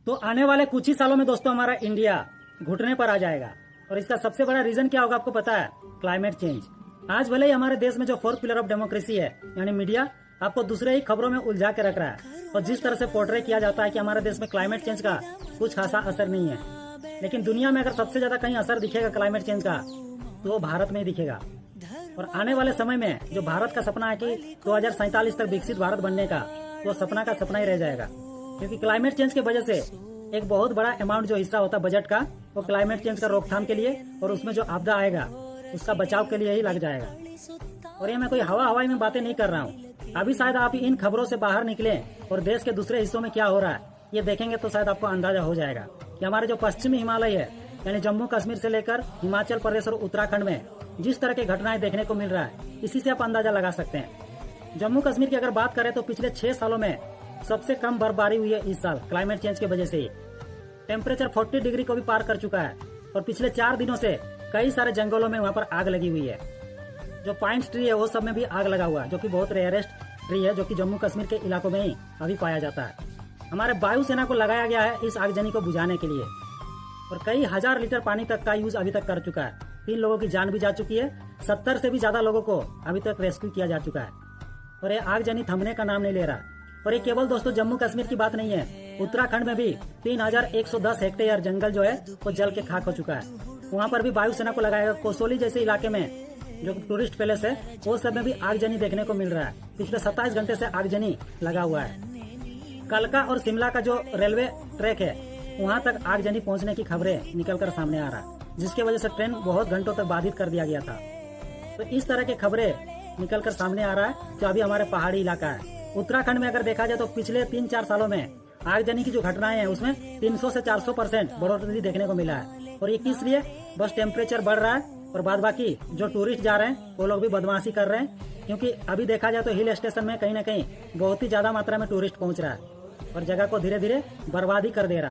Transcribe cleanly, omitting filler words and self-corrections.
तो आने वाले कुछ ही सालों में दोस्तों हमारा इंडिया घुटने पर आ जाएगा। और इसका सबसे बड़ा रीजन क्या होगा आपको पता है? Climate change. आज भले ही हमारे देश में जो फोर्थ पिलर ऑफ डेमोक्रेसी है यानी मीडिया आपको दूसरे ही खबरों में उलझा के रख रहा है और जिस तरह से पोर्ट्रे किया जाता है कि हमारे देश में क्लाइमेट चेंज का कुछ खासा असर नहीं है, लेकिन दुनिया में अगर सबसे ज्यादा कहीं असर दिखेगा क्लाइमेट चेंज का तो वो भारत में ही दिखेगा। और आने वाले समय में जो भारत का सपना है कि 2047 तक विकसित भारत बनने का, वो सपना का सपना ही रह जाएगा, क्योंकि क्लाइमेट चेंज की वजह से एक बहुत बड़ा अमाउंट जो हिस्सा होता है बजट का वो क्लाइमेट चेंज का रोकथाम के लिए और उसमें जो आपदा आएगा उसका बचाव के लिए ही लग जाएगा। और ये मैं कोई हवाई में बातें नहीं कर रहा हूँ। अभी शायद आप इन खबरों से बाहर निकले और देश के दूसरे हिस्सों में क्या हो रहा है ये देखेंगे तो शायद आपको अंदाजा हो जाएगा कि हमारे जो पश्चिमी हिमालय है यानी जम्मू कश्मीर से लेकर हिमाचल प्रदेश और उत्तराखंड में जिस तरह की घटनाएं देखने को मिल रहा है, इसी से आप अंदाजा लगा सकते हैं। जम्मू कश्मीर की अगर बात करें तो पिछले 6 सालों में सबसे कम बर्फबारी हुई है इस साल क्लाइमेट चेंज की वजह से। टेम्परेचर 40 डिग्री को भी पार कर चुका है और पिछले 4 दिनों से कई सारे जंगलों में वहाँ पर आग लगी हुई है। जो पाइन ट्री है वो सब में भी आग लगा हुआ है, जो कि बहुत रेयरेस्ट ट्री है, जो कि जम्मू कश्मीर के इलाकों में ही अभी पाया जाता है। हमारे वायुसेना को लगाया गया है इस आगजनी को बुझाने के लिए और कई हजार लीटर पानी तक का यूज अभी तक कर चुका है। 3 लोगों की जान भी जा चुकी है, 70 से भी ज्यादा लोगों को अभी तक रेस्क्यू किया जा चुका है और ये आगजनी थमने का नाम नहीं ले रहा। और ये केवल दोस्तों जम्मू कश्मीर की बात नहीं है, उत्तराखंड में भी 3110 हेक्टेयर जंगल जो है वो जल के खाक हो चुका है। वहाँ पर भी वायुसेना को लगाया। कोसोली जैसे इलाके में जो टूरिस्ट पैलेस है वो सब में भी आगजनी देखने को मिल रहा है। पिछले 27 घंटे से आगजनी लगा हुआ है। कलका और शिमला का जो रेलवे ट्रैक है वहाँ तक आगजनी पहुँचने की खबरें निकलकर सामने आ रहा है, जिसकी वजह से ट्रेन बहुत घंटों तक बाधित कर दिया गया था। तो इस तरह की खबरें निकलकर सामने आ रहा है जो अभी हमारे पहाड़ी इलाका है। उत्तराखंड में अगर देखा जाए तो पिछले 3-4 सालों में आगजनी की जो घटनाएं हैं उसमें 300 से 400% बढ़ोतरी देखने को मिला है। और ये किस लिए? बस टेम्परेचर बढ़ रहा है और बाद बाकी जो टूरिस्ट जा रहे हैं वो लोग भी बदमाशी कर रहे हैं, क्योंकि अभी देखा जाए तो हिल स्टेशन में कहीं ना कहीं बहुत ही ज्यादा मात्रा में टूरिस्ट पहुंच रहा है और जगह को धीरे धीरे बर्बादी कर दे रहा है।